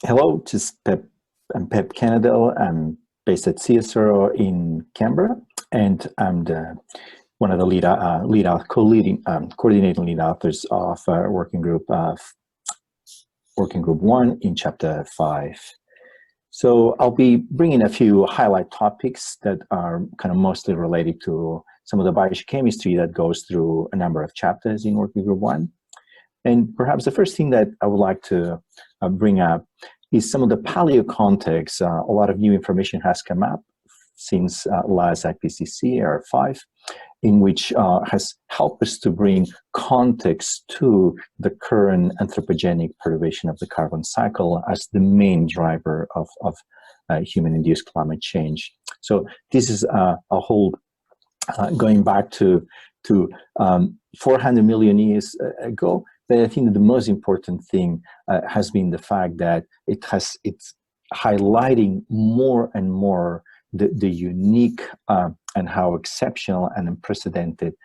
Hello, this is Pep. I'm Pep Canadell. I'm based at CSRO in Canberra, and I'm one of the coordinating lead authors of Working Group 1 in Chapter 5. So I'll be bringing a few highlight topics that are kind of mostly related to some of the biochemistry that goes through a number of chapters in Working Group 1. And perhaps the first thing that I would like to bring up is some of the paleo context. A lot of new information has come up since last IPCC Era 5, in which has helped us to bring context to the current anthropogenic perturbation of the carbon cycle as the main driver of human-induced climate change. So this is a whole going back to 400 million years ago. But I think that the most important thing has been the fact that it's highlighting more and more the unique and how exceptional and unprecedented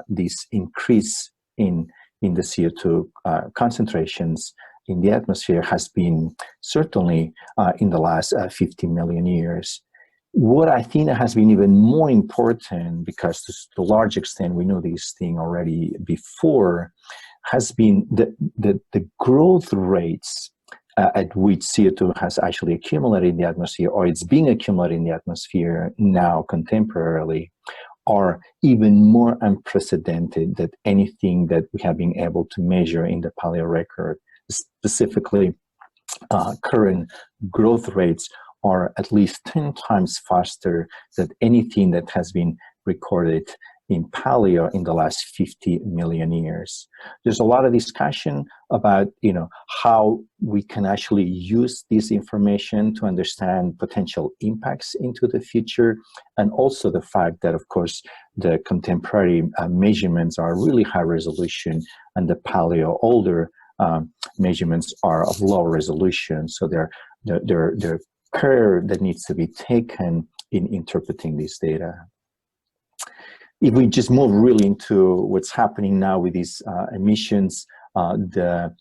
this increase in the CO2 concentrations in the atmosphere has been, certainly in the last 50 million years. What I think has been even more important, because to a large extent we know this thing already before, has been the growth rates at which CO2 has actually accumulated in the atmosphere, or it's being accumulated in the atmosphere now contemporarily, are even more unprecedented than anything that we have been able to measure in the paleo record. Specifically, current growth rates are at least 10 times faster than anything that has been recorded in paleo in the last 50 million years. There's a lot of discussion about, how we can actually use this information to understand potential impacts into the future, and also the fact that, of course, the contemporary measurements are really high resolution, and the paleo older measurements are of low resolution. So they're care that needs to be taken in interpreting this data. If we just move really into what's happening now with these emissions, the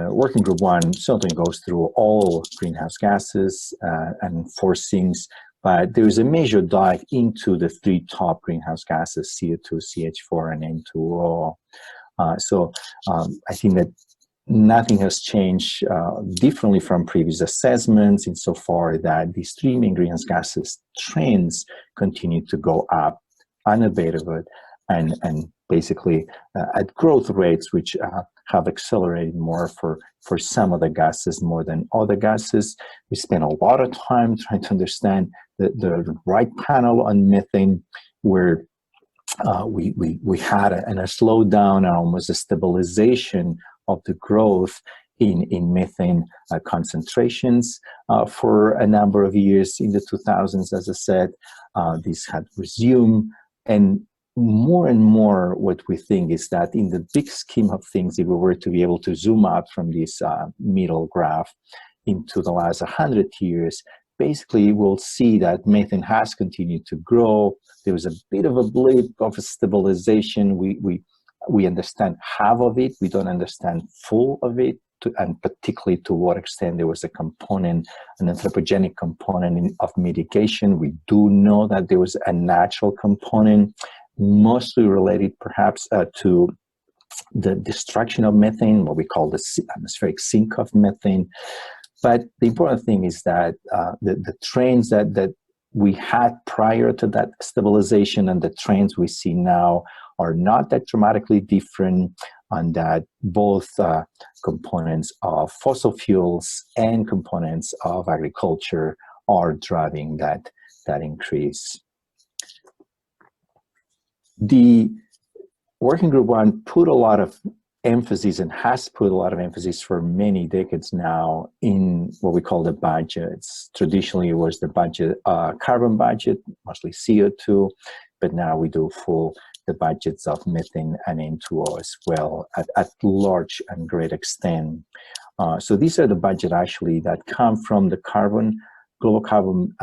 Working Group 1 certainly goes through all greenhouse gases and forcings, but there is a major dive into the three top greenhouse gases, CO2, CH4, and N2O. I think that nothing has changed differently from previous assessments, insofar that these three main greenhouse gases trends continue to go up unabated, and basically at growth rates which have accelerated more for some of the gases more than other gases. We spent a lot of time trying to understand the right panel on methane, where we had a slowdown and almost a stabilization of the growth in methane concentrations for a number of years in the 2000s. As I said, this had resumed, and more what we think is that in the big scheme of things, if we were to be able to zoom out from this middle graph into the last 100 years, basically we'll see that methane has continued to grow. There was a bit of a blip of a stabilization. We understand half of it. We don't understand full of it, and particularly to what extent there was a component, an anthropogenic component of mitigation. We do know that there was a natural component, mostly related perhaps to the destruction of methane, what we call the atmospheric sink of methane. But the important thing is that the trends that we had prior to that stabilization and the trends we see now are not that dramatically different, and that both components of fossil fuels and components of agriculture are driving that increase. The Working Group 1 put a lot of emphasis, and has put a lot of emphasis for many decades now, in what we call the budgets. Traditionally, it was the budget, carbon budget, mostly CO2, but now we do the budgets of methane and N2O as well, at large and great extent. So these are the budgets actually that come from the Global Carbon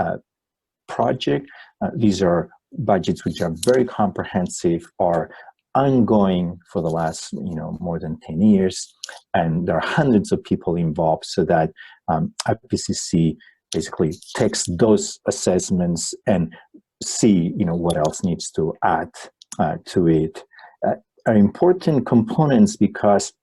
Project. These are budgets which are very comprehensive, are ongoing for the last, more than 10 years, and there are hundreds of people involved, so that IPCC basically takes those assessments and see, what else needs to add to it. Are important components because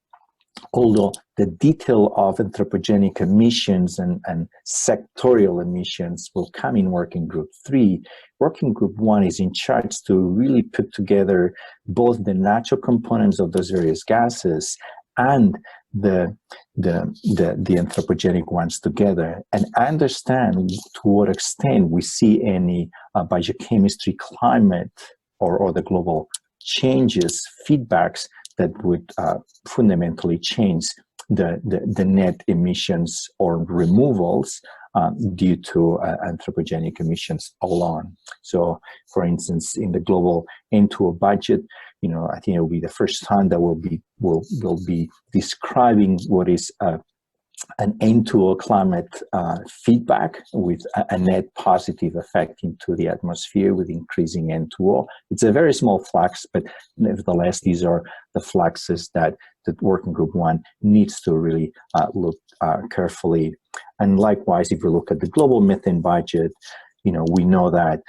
although the detail of anthropogenic emissions and sectorial emissions will come in Working Group 3, Working Group 1 is in charge to really put together both the natural components of those various gases and the anthropogenic ones together, and understand to what extent we see any biochemistry, climate, or the global changes, feedbacks that would fundamentally change the net emissions or removals due to anthropogenic emissions alone. So, for instance, in the global N2O budget, I think it will be the first time that we'll be describing what is an N2O climate feedback with a net positive effect into the atmosphere with increasing N2O. It's a very small flux, but nevertheless, these are the fluxes that Working Group 1 needs to really look carefully. And likewise, if we look at the global methane budget, we know that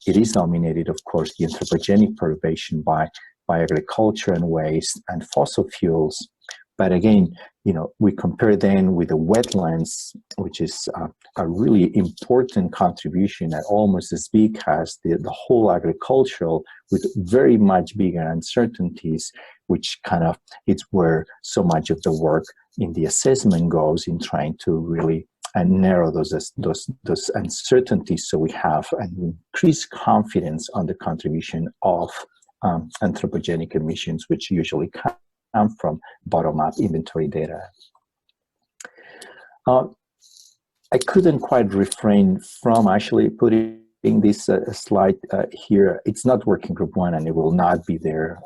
it is dominated, of course, the anthropogenic perturbation by agriculture and waste and fossil fuels. But again, we compare then with the wetlands, which is a really important contribution at almost as big as the whole agricultural, with very much bigger uncertainties, which it's where so much of the work in the assessment goes, in trying to really narrow those uncertainties, so we have an increased confidence on the contribution of anthropogenic emissions, which usually come from bottom-up inventory data. I couldn't quite refrain from actually putting this slide here. It's not Working Group 1, and it will not be there.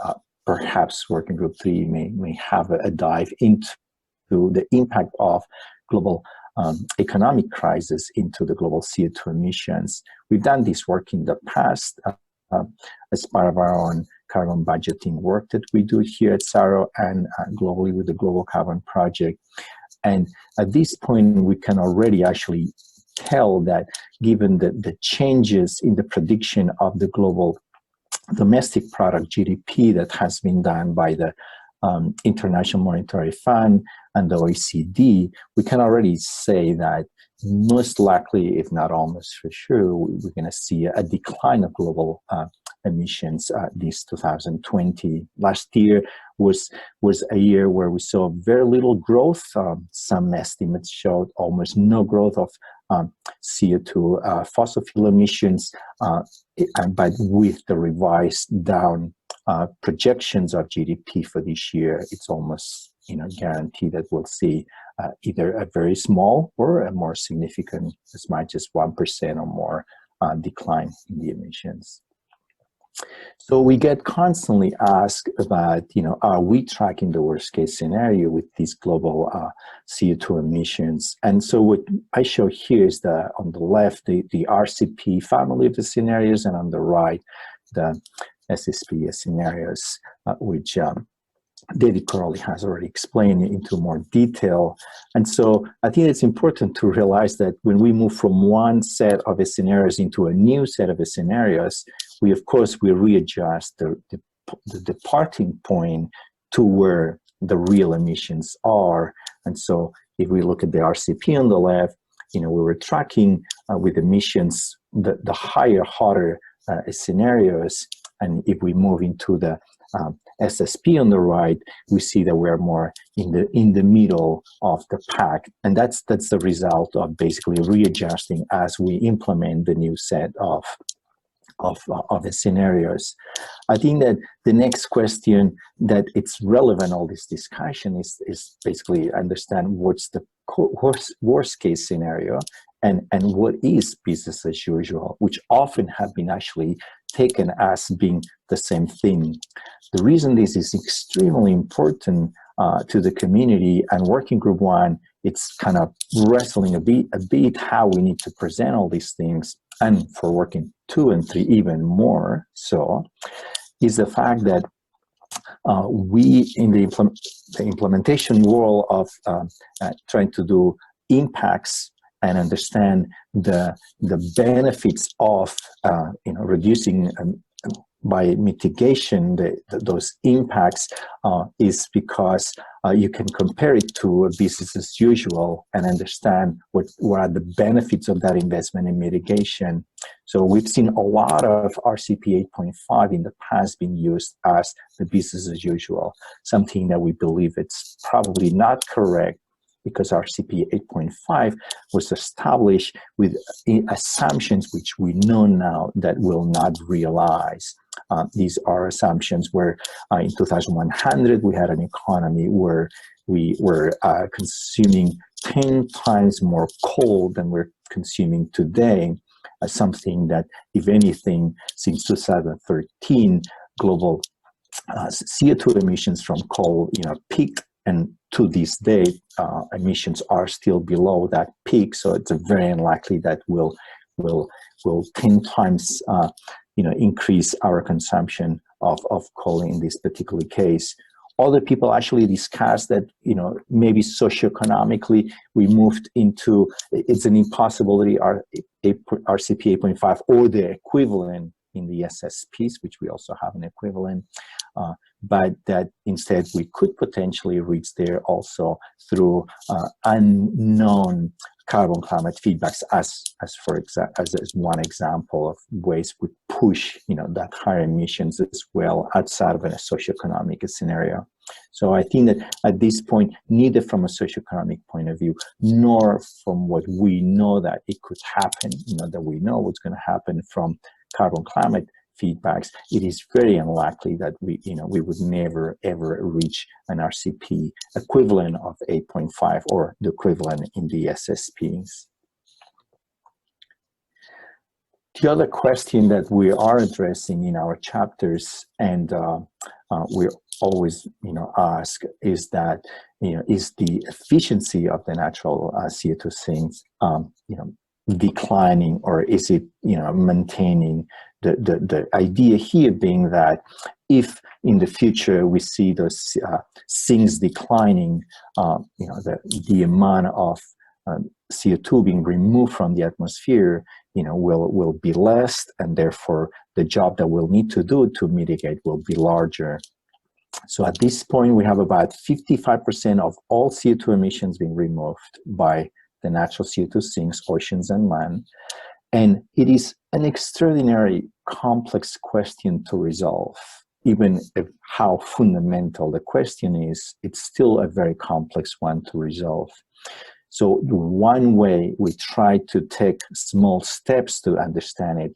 Perhaps Working Group 3 may have a dive into the impact of global economic crisis into the global CO2 emissions. We've done this work in the past as part of our own carbon budgeting work that we do here at SARO and globally with the Global Carbon Project. And at this point, we can already actually tell that given the changes in the prediction of the global domestic product, GDP, that has been done by the International Monetary Fund and the OECD, we can already say that most likely, if not almost for sure, we're going to see a decline of global emissions this 2020. Last year was a year where we saw very little growth. Some estimates showed almost no growth of CO2 fossil fuel emissions, but with the revised down projections of GDP for this year, it's almost guaranteed that we'll see either a very small or a more significant, as much as 1% or more decline in the emissions. So we get constantly asked about, are we tracking the worst case scenario with these global CO2 emissions? And so what I show here is on the left, the RCP family of the scenarios, and on the right, the SSP scenarios, which David Corley has already explained into more detail. And so I think it's important to realize that when we move from one set of scenarios into a new set of scenarios, we readjust the departing point to where the real emissions are. And so if we look at the RCP on the left, we were tracking with emissions the higher, hotter scenarios. And if we move into the SSP on the right, we see that we're more in the middle of the pack, and that's the result of basically readjusting as we implement the new set of the scenarios. I think that the next question that it's relevant all this discussion is basically understand what's the worst case scenario and what is business as usual, which often have been actually taken as being the same thing. The reason this is extremely important to the community and Working Group 1, it's kind of wrestling a bit how we need to present all these things, and for Working 2 and 3 even more so, is the fact that we in the implementation world of trying to do impacts and understand the benefits of reducing by mitigation those impacts is because you can compare it to a business as usual and understand what are the benefits of that investment in mitigation. So we've seen a lot of RCP 8.5 in the past being used as the business as usual, something that we believe it's probably not correct, because RCP 8.5 was established with assumptions which we know now that will not realize. These are assumptions where in 2100 we had an economy where we were consuming 10 times more coal than we're consuming today, something that, if anything, since 2013, global CO2 emissions from coal peaked, and to this day, emissions are still below that peak. So it's very unlikely that we'll 10 times increase our consumption of coal in this particular case. Other people actually discuss that maybe socioeconomically we moved into, it's an impossibility, RCP 8.5 or the equivalent in the SSPs, which we also have an equivalent, but that instead we could potentially reach there also through unknown carbon climate feedbacks, as one example of ways we push that higher emissions as well outside of a socioeconomic scenario. So I think that at this point, neither from a socioeconomic point of view, nor from what we know that it could happen, that we know what's going to happen from carbon climate feedbacks, it is very unlikely that we would never ever reach an RCP equivalent of 8.5 or the equivalent in the SSPs. The other question that we are addressing in our chapters, and we always ask, is that is the efficiency of the natural CO2 sinks declining, or is it maintaining? The idea here being that if in the future we see those sinks declining, the amount of CO2 being removed from the atmosphere, will be less, and therefore the job that we'll need to do to mitigate will be larger. So at this point, we have about 55% of all CO2 emissions being removed by the natural CO2 sinks, oceans, and land. And it is an extraordinarily complex question to resolve. Even if how fundamental the question is, it's still a very complex one to resolve. So one way we try to take small steps to understand it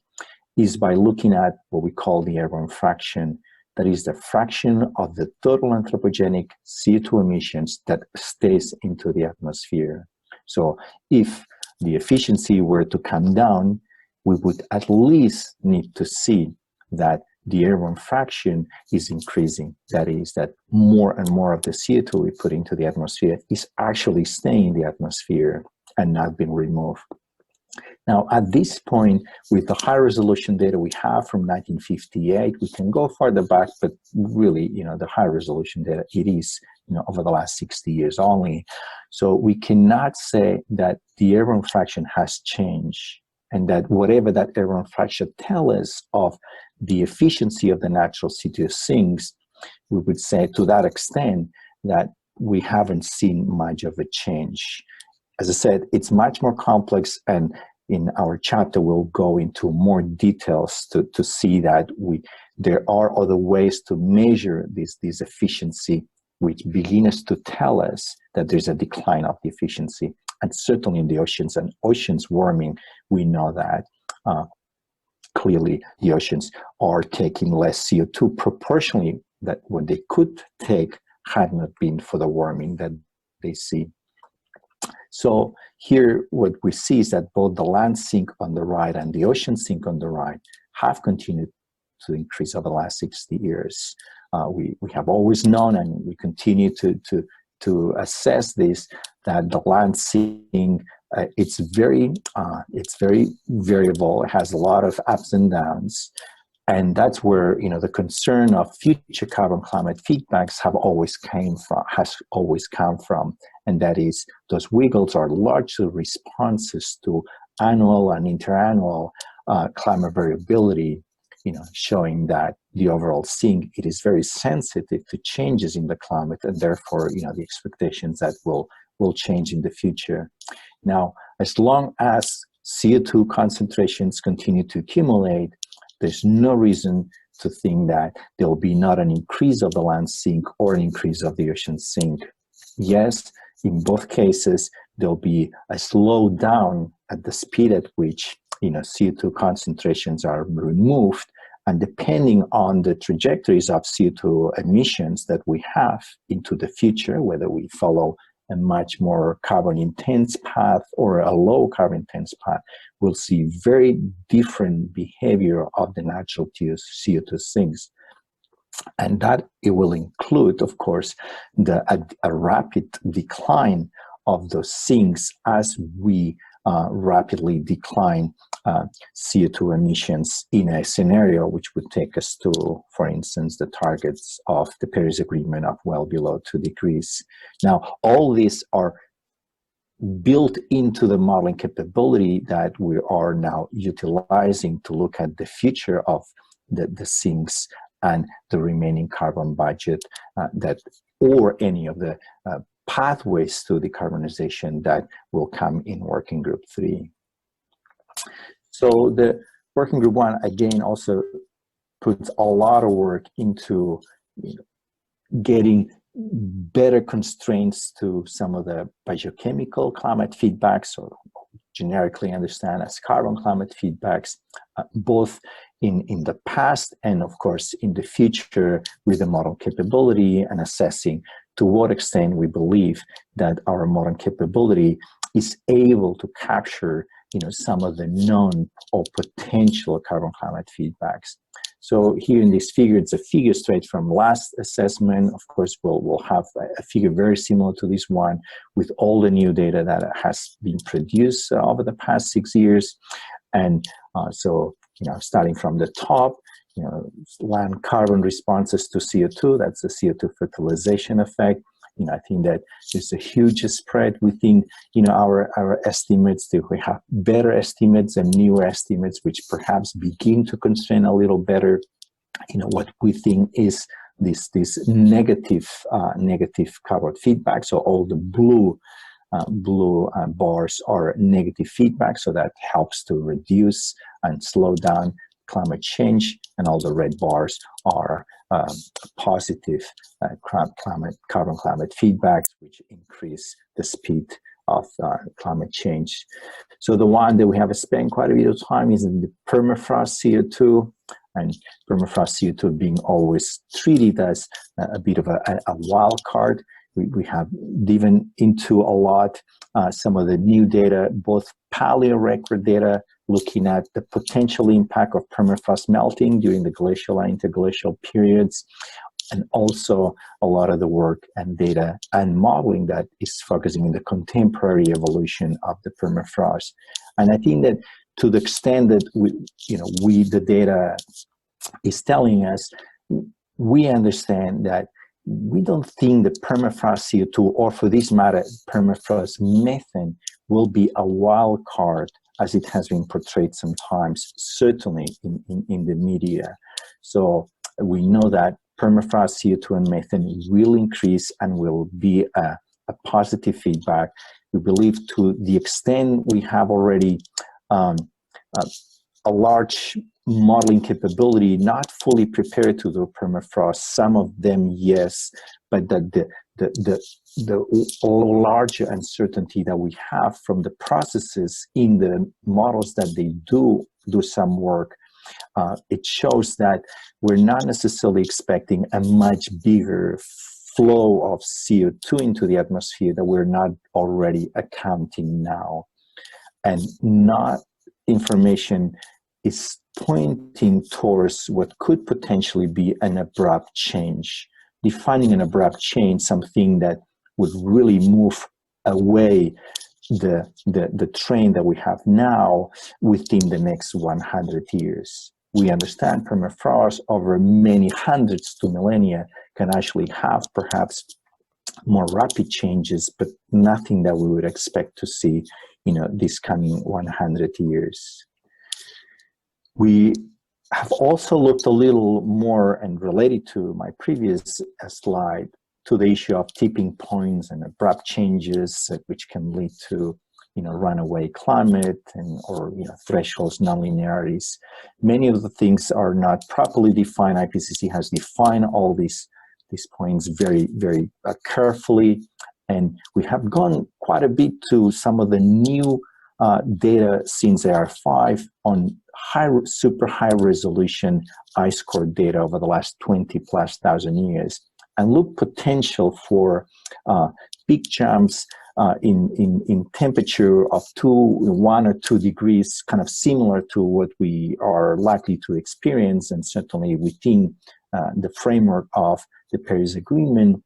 is by looking at what we call the airborne fraction. That is the fraction of the total anthropogenic CO2 emissions that stays into the atmosphere. So if the efficiency were to come down, we would at least need to see that the airborne fraction is increasing. That is, that more and more of the CO2 we put into the atmosphere is actually staying in the atmosphere and not being removed. Now, at this point, with the high resolution data we have from 1958, we can go farther back, but really, the high resolution data, it is, over the last 60 years only. So we cannot say that the airborne fraction has changed, and that whatever that airborne fraction tells us of the efficiency of the natural CO2 sinks, we would say to that extent that we haven't seen much of a change. As I said, it's much more complex, and in our chapter, we'll go into more details to see that there are other ways to measure this efficiency, which begins to tell us that there's a decline of the efficiency. And certainly in the oceans and oceans warming, we know that clearly the oceans are taking less CO2 proportionally that what they could take had not been for the warming that they see. So here what we see is that both the land sink on the right and the ocean sink on the right have continued to increase over the last 60 years. We have always known, and we continue to assess this, that the land sink, it's very variable. It has a lot of ups and downs. And that's where, you know, the concern of future carbon climate feedbacks has always come from. And that is, those wiggles are largely responses to annual and interannual climate variability, you know, showing that the overall sink, it is very sensitive to changes in the climate, and therefore, you know, the expectations that will change in the future. Now, as long as CO2 concentrations continue to accumulate, there's no reason to think that there will be not an increase of the land sink or an increase of the ocean sink. Yes, in both cases, there'll be a slowdown at the speed at which, you know, CO2 concentrations are removed, and depending on the trajectories of CO2 emissions that we have into the future, whether we follow a much more carbon intense path or a low carbon intense path, we'll see very different behavior of the natural CO2 sinks. And that it will include, of course, a rapid decline of those sinks as we rapidly decline CO2 emissions in a scenario which would take us to, for instance, the targets of the Paris Agreement of well below 2 degrees. Now, all these are built into the modeling capability that we are now utilizing to look at the future of the sinks and the remaining carbon budget or any of the pathways to decarbonization that will come in Working Group 3. So the Working Group 1, again, also puts a lot of work into, you know, getting better constraints to some of the biochemical climate feedbacks, or generically understand as carbon climate feedbacks, both in the past and, of course, in the future, with the model capability and assessing to what extent we believe that our modern capability is able to capture, you know, some of the known or potential carbon climate feedbacks. So here in this figure, it's a figure straight from last assessment. Of course, we'll have a figure very similar to this one with all the new data that has been produced over the past 6 years. And so, you know, starting from the top, you know, land carbon responses to CO2, that's the CO2 fertilization effect. You know, I think that there's a huge spread within, you know, our estimates. That we have better estimates and newer estimates, which perhaps begin to constrain a little better, you know, what we think is this negative carbon feedback. So all the blue bars are negative feedback, so that helps to reduce and slow down climate change, and all the red bars are positive carbon climate feedbacks, which increase the speed of climate change. So the one that we have spent quite a bit of time is in the permafrost CO2, and permafrost CO2 being always treated as a bit of a wild card. We have driven into a lot some of the new data, both paleo record data, looking at the potential impact of permafrost melting during the glacial and interglacial periods, and also a lot of the work and data and modeling that is focusing on the contemporary evolution of the permafrost. And I think that to the extent that the data is telling us, we understand that we don't think the permafrost CO2, or for this matter, permafrost methane, will be a wild card as it has been portrayed sometimes, certainly in the media. So we know that permafrost CO2 and methane will increase and will be a positive feedback. We believe to the extent we have already a large modeling capability, not fully prepared to do permafrost, some of them yes, but that the larger uncertainty that we have from the processes in the models that they do some work, it shows that we're not necessarily expecting a much bigger flow of CO2 into the atmosphere that we're not already accounting now. And not information is pointing towards what could potentially be an abrupt change. Defining an abrupt change, something that would really move away the trend that we have now within the next 100 years. we understand permafrost over many hundreds to millennia can actually have perhaps more rapid changes, but nothing that we would expect to see, this coming 100 years. We have also looked a little more, and related to my previous slide, to the issue of tipping points and abrupt changes, which can lead to runaway climate or thresholds, non-linearities. Many of the things are not properly defined. IPCC has defined all these points very, very carefully, and we have gone quite a bit to some of the new data since AR5 on super high resolution ice core data over the last 20,000+ years, and look potential for big jumps in temperature of 1 or 2 degrees, kind of similar to what we are likely to experience, and certainly within the framework of the Paris Agreement,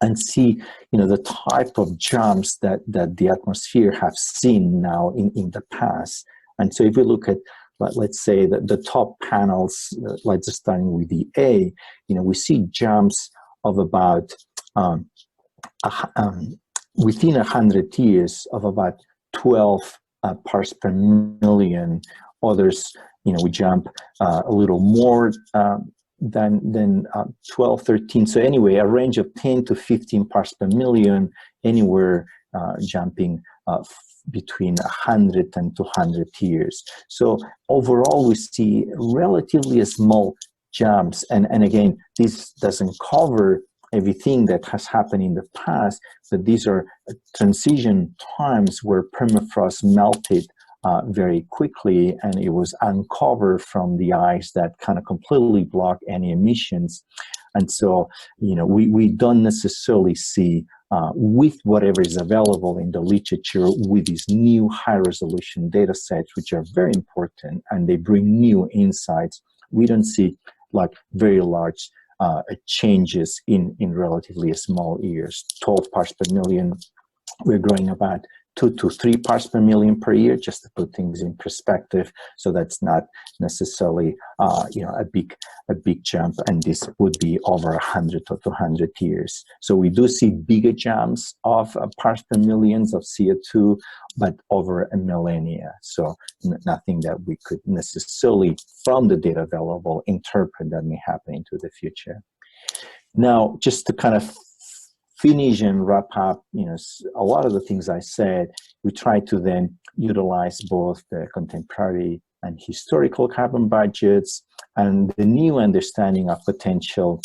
and see the type of jumps that the atmosphere have seen now in the past. And so if we look at, let's say, the top panels, let's starting with the A, we see jumps of about within 100 years of about 12 parts per million. Others, we jump a little more than 12, 13. So anyway, a range of 10 to 15 parts per million, anywhere jumping between 100 and 200 years. So overall, we see relatively small jumps. And again, this doesn't cover everything that has happened in the past, but these are transition times where permafrost melted very quickly, and it was uncovered from the ice that kind of completely blocked any emissions. And so, we don't necessarily see, with whatever is available in the literature, with these new high-resolution data sets, which are very important, and they bring new insights, we don't see like very large changes in relatively small years. 12 parts per million, we're growing about 2 to 3 parts per million per year, just to put things in perspective. So that's not necessarily a big jump, and this would be over 100 or 200 years. So we do see bigger jumps of parts per millions of CO2, but over a millennia. So nothing that we could necessarily, from the data available, interpret that may happen into the future. Now, just to kind of finish and wrap up, a lot of the things I said, we try to then utilize both the contemporary and historical carbon budgets and the new understanding of potential,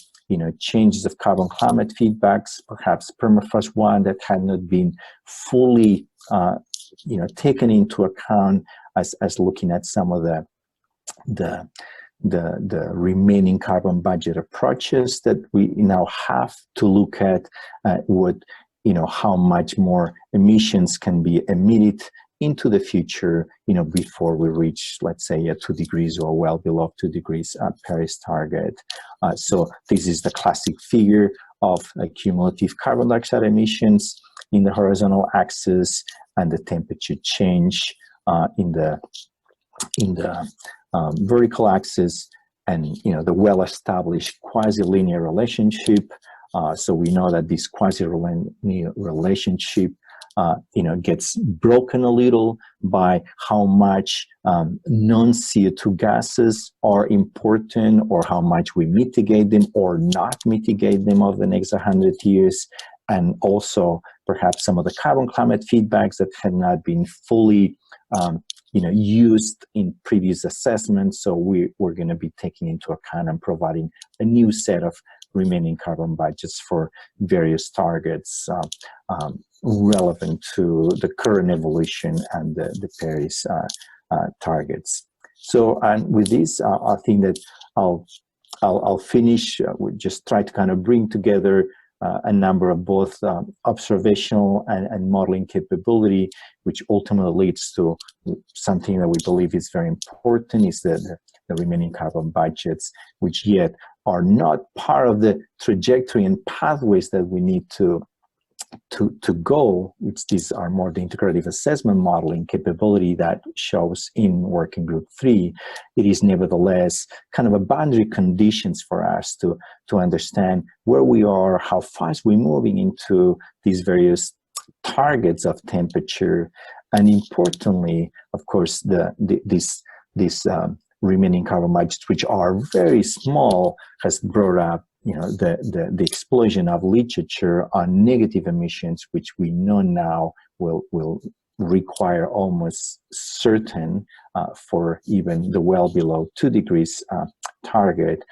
changes of carbon climate feedbacks, perhaps permafrost one that had not been fully, taken into account as looking at some of the remaining carbon budget approaches that we now have to look at, how much more emissions can be emitted into the future, before we reach, let's say, 2 degrees or well below 2 degrees Paris target. So this is the classic figure of cumulative carbon dioxide emissions in the horizontal axis and the temperature change in the vertical axis, and the well-established quasi-linear relationship. So we know that this quasi-linear relationship gets broken a little by how much non-CO2 gases are important, or how much we mitigate them or not mitigate them over the next 100 years, and also perhaps some of the carbon climate feedbacks that had not been fully used in previous assessments. So we're going to be taking into account and providing a new set of remaining carbon budgets for various targets relevant to the current evolution and the Paris targets. So, and with this, I think that I'll finish. We just try to kind of bring together a number of both observational and modeling capability, which ultimately leads to something that we believe is very important, is the remaining carbon budgets, which yet are not part of the trajectory and pathways that we need to to go, which these are more the integrative assessment modeling capability that shows in working group 3, it is nevertheless kind of a boundary conditions for us to understand where we are, how fast we're moving into these various targets of temperature, and importantly, of course, these remaining carbon budgets, which are very small, has brought up the explosion of literature on negative emissions, which we know now will require almost certain for even the well below 2 degrees target,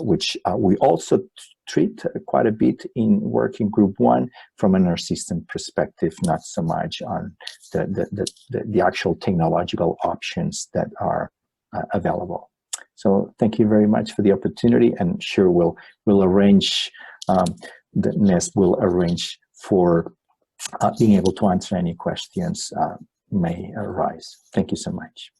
which we also treat quite a bit in working group 1 from an energy system perspective, not so much on the actual technological options that are available. So thank you very much for the opportunity, and sure we'll arrange, the NEST will arrange for being able to answer any questions may arise. Thank you so much.